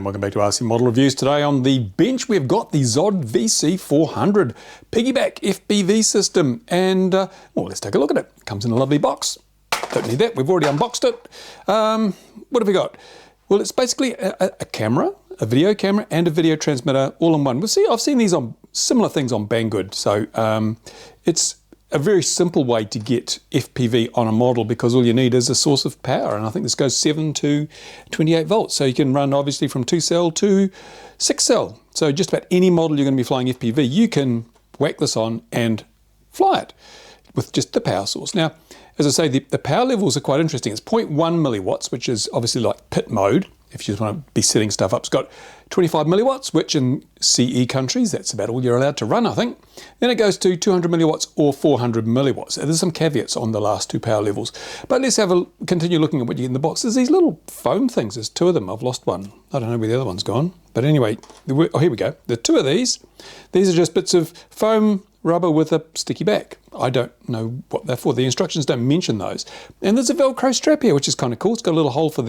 and welcome back to RC Model Reviews. Today on the bench we've got the ZOHD VC400 piggyback FPV system, and well, let's take a look at it. It comes in a lovely box. Don't need that, we've already unboxed it. What have we got? Well, it's basically a camera, a video camera and a video transmitter all in one. I've seen these on similar things on Banggood, so it's a very simple way to get FPV on a model because all you need is a source of power, and I think this goes 7 to 28 volts, so you can run obviously from 2 cell to 6 cell. So just about any model you're going to be flying FPV, you can whack this on and fly it with just the power source. Now, as I say, the power levels are quite interesting. It's 0.1 milliwatts, which is obviously like pit mode, if you just want to be setting stuff up. It's got 25 milliwatts, which in CE countries, that's about all you're allowed to run, I think. Then it goes to 200 milliwatts or 400 milliwatts. There's some caveats on the last two power levels. But let's continue looking at what you get in the box. There's these little foam things. There's two of them. I've lost one. I don't know where the other one's gone. But anyway, oh, here we go. There are two of these. These are just bits of foam rubber with a sticky back. I don't know what they're for. The instructions don't mention those. And there's a Velcro strap here, which is kind of cool. It's got a little hole for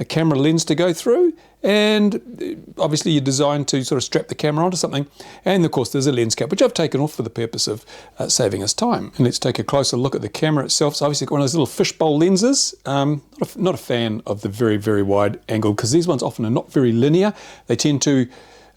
a camera lens to go through, and obviously you're designed to sort of strap the camera onto something. And of course there's a lens cap, which I've taken off for the purpose of saving us time. And let's take a closer look at the camera itself. So obviously got one of those little fishbowl lenses. Not a fan of the very, very wide angle, because these ones often are not very linear. They tend to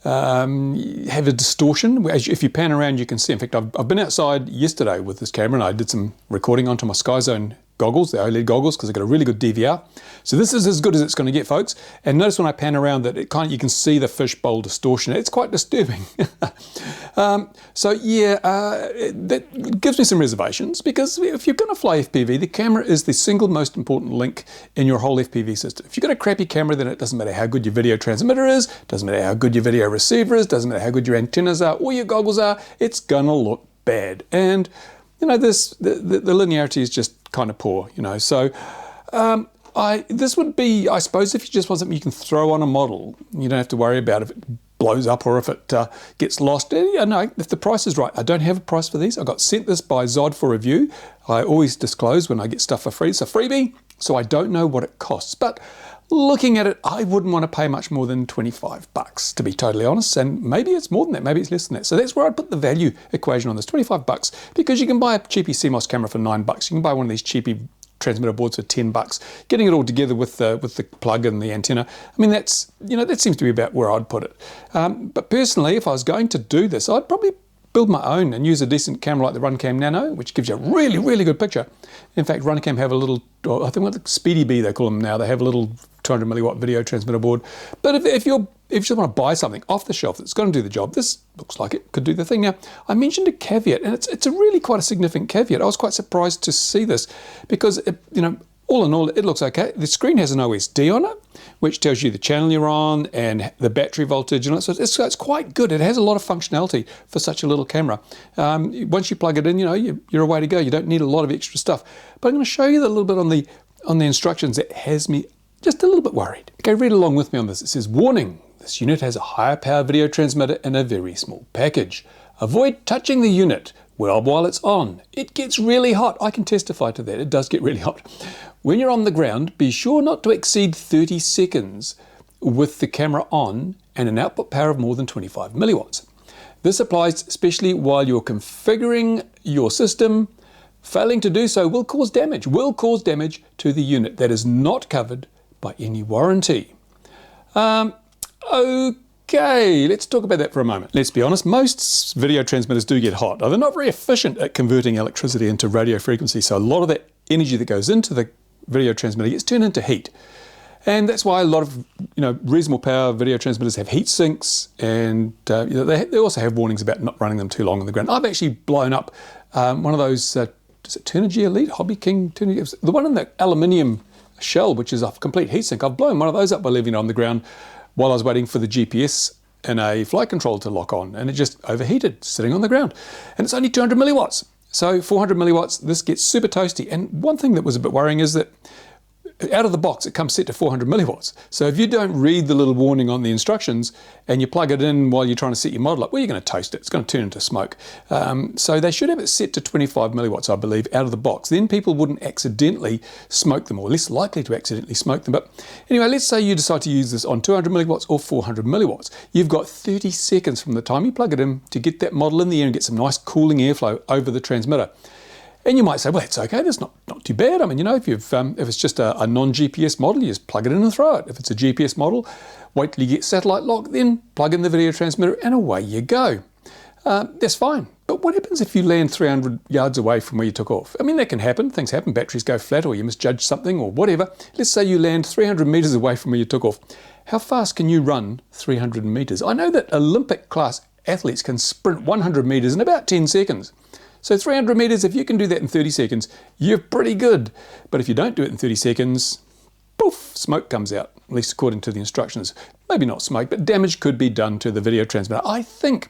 have a distortion. If you pan around, you can see. In fact, I've been outside yesterday with this camera and I did some recording onto my SkyZone goggles, the OLED goggles, because they've got a really good DVR. So this is as good as it's going to get, folks. And notice when I pan around that you can see the fishbowl distortion. It's quite disturbing. So yeah, that gives me some reservations, because if you're going to fly FPV, the camera is the single most important link in your whole FPV system. If you've got a crappy camera, then it doesn't matter how good your video transmitter is, doesn't matter how good your video receiver is, doesn't matter how good your antennas are or your goggles are, it's going to look bad. And you know, the linearity is just kind of poor, you know. So this would be, I suppose, if you just want something you can throw on a model, you don't have to worry about if it blows up or if it gets lost. Yeah, no, if the price is right. I don't have a price for these. I got sent this by ZOHD for review. I always disclose when I get stuff for free. It's a freebie, so I don't know what it costs. But looking at it, I wouldn't want to pay much more than 25 bucks, to be totally honest. And maybe it's more than that, maybe it's less than that. So that's where I'd put the value equation on this, 25 bucks, because you can buy a cheapy CMOS camera for 9 bucks. You can buy one of these cheapy transmitter boards for 10 bucks. Getting it all together with the plug and the antenna, I mean, that's, you know, that seems to be about where I'd put it. But personally, if I was going to do this, I'd probably build my own and use a decent camera like the Runcam Nano, which gives you a really, really good picture. In fact, Runcam have a little, I think what the Speedy Bee they call them now, they have a little 200 milliwatt video transmitter board. But if you just want to buy something off the shelf that's going to do the job, this looks like it could do the thing. Now, I mentioned a caveat, and it's a really quite a significant caveat. I was quite surprised to see this because, you know, all in all, it looks okay. The screen has an OSD on it, which tells you the channel you're on and the battery voltage, and so it's quite good. It has a lot of functionality for such a little camera. Once you plug it in, you know, you're away to go. You don't need a lot of extra stuff. But I'm going to show you a little bit on the instructions that has me just a little bit worried. Okay, read along with me on this. It says, warning, this unit has a higher power video transmitter in a very small package. Avoid touching the unit while it's on. It gets really hot. I can testify to that. It does get really hot. When you're on the ground, be sure not to exceed 30 seconds with the camera on and an output power of more than 25 milliwatts. This applies especially while you're configuring your system. Failing to do so will cause damage to the unit that is not covered by any warranty. Okay, let's talk about that for a moment. Let's be honest, most video transmitters do get hot. Now, they're not very efficient at converting electricity into radio frequency, so a lot of that energy that goes into the video transmitter gets turned into heat. And that's why a lot of, you know, reasonable power video transmitters have heat sinks, and you know, they also have warnings about not running them too long on the ground. I've actually blown up one of those, is it Turnigy Elite, Hobby King Turnigy, the one in the aluminium shell, which is a complete heatsink. I've blown one of those up by leaving it on the ground while I was waiting for the GPS and a flight control to lock on, and it just overheated sitting on the ground. And it's only 200 milliwatts. So 400 milliwatts, this gets super toasty. And one thing that was a bit worrying is that out of the box, it comes set to 400 milliwatts. So if you don't read the little warning on the instructions and you plug it in while you're trying to set your model up, well, you're going to toast it. It's going to turn into smoke. So they should have it set to 25 milliwatts, I believe, out of the box. Then people wouldn't accidentally smoke them, or less likely to accidentally smoke them. But anyway, let's say you decide to use this on 200 milliwatts or 400 milliwatts. You've got 30 seconds from the time you plug it in to get that model in the air and get some nice cooling airflow over the transmitter. And you might say, well, that's okay, that's not too bad. I mean, you know, if it's just a non-GPS model, you just plug it in and throw it. If it's a GPS model, wait till you get satellite lock, then plug in the video transmitter and away you go. That's fine. But what happens if you land 300 yards away from where you took off? I mean, that can happen. Things happen. Batteries go flat, or you misjudge something, or whatever. Let's say you land 300 meters away from where you took off. How fast can you run 300 meters? I know that Olympic class athletes can sprint 100 meters in about 10 seconds. So 300 meters, if you can do that in 30 seconds, you're pretty good. But if you don't do it in 30 seconds, poof, smoke comes out, at least according to the instructions. Maybe not smoke, but damage could be done to the video transmitter. I think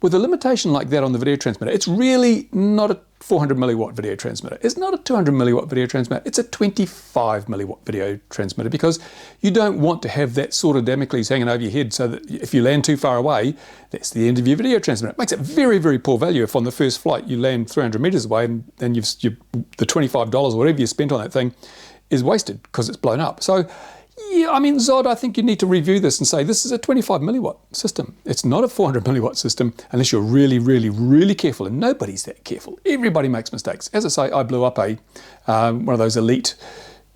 with a limitation like that on the video transmitter, it's really not a 400 milliwatt video transmitter. It's not a 200 milliwatt video transmitter. It's a 25 milliwatt video transmitter, because you don't want to have that sword of Damocles hanging over your head so that if you land too far away, that's the end of your video transmitter. It makes it very, very poor value if on the first flight you land 300 meters away and then the $25 or whatever you spent on that thing is wasted because it's blown up. So yeah, I mean, ZOHD, I think you need to review this and say this is a 25 milliwatt system. It's not a 400 milliwatt system unless you're really, really, really careful, and nobody's that careful. Everybody makes mistakes. As I say, I blew up one of those elite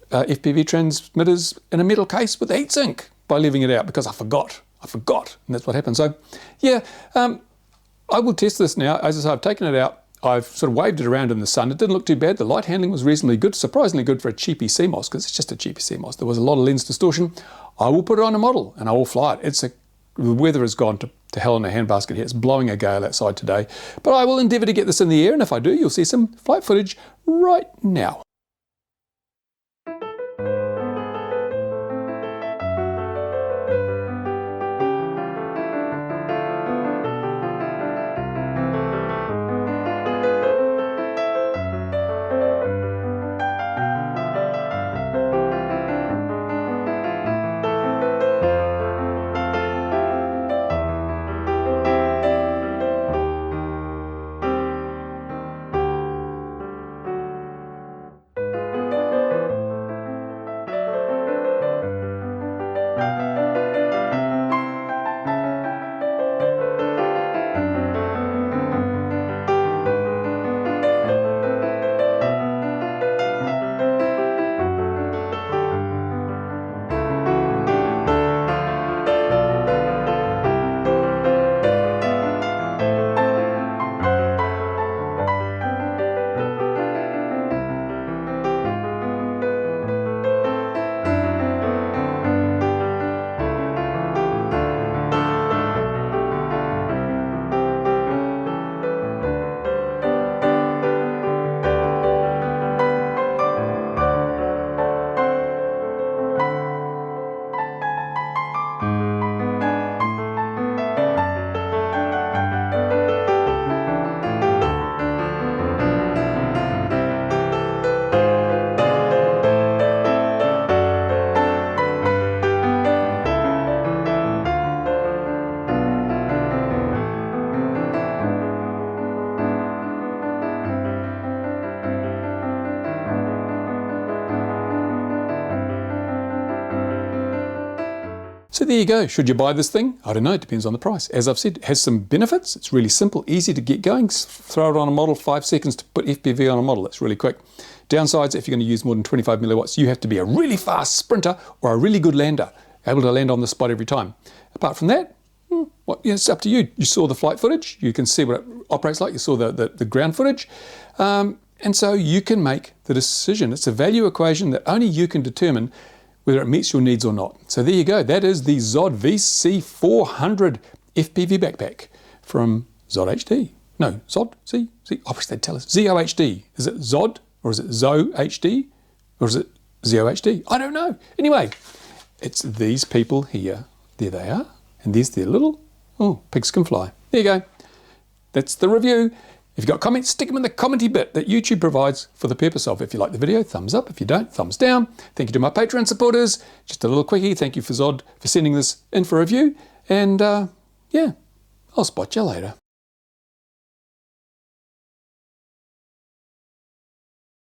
FPV transmitters in a metal case with a heatsink by leaving it out because I forgot, and that's what happened. So yeah, I will test this now. As I say, I've taken it out. I've sort of waved it around in the sun. It didn't look too bad. The light handling was reasonably good, surprisingly good for a cheapy CMOS, because it's just a cheapy CMOS. There was a lot of lens distortion. I will put it on a model and I will fly it. The weather has gone to hell in a handbasket here. It's blowing a gale outside today. But I will endeavour to get this in the air, and if I do, you'll see some flight footage right now. So there you go. Should you buy this thing? I don't know. It depends on the price. As I've said, it has some benefits. It's really simple, easy to get going. Throw it on a model, 5 seconds to put FPV on a model. That's really quick. Downsides, if you're going to use more than 25 milliwatts, you have to be a really fast sprinter or a really good lander, able to land on the spot every time. Apart from that, it's up to you. You saw the flight footage. You can see what it operates like. You saw the ground footage. And so you can make the decision. It's a value equation that only you can determine whether it meets your needs or not. So there you go. That is the ZOHD VC400 FPV backpack from ZOHD. No, ZOHD? I wish they'd tell us. ZOHD. Is it ZOHD or is it ZOHD or is it ZOHD? I don't know. Anyway, it's these people here. There they are. And there's their little, pigs can fly. There you go. That's the review. If you've got comments, stick them in the commenty bit that YouTube provides for the purpose of. If you like the video, thumbs up. If you don't, thumbs down. Thank you to my Patreon supporters. Just a little quickie. Thank you for ZOHD for sending this in for review. And yeah, I'll spot you later.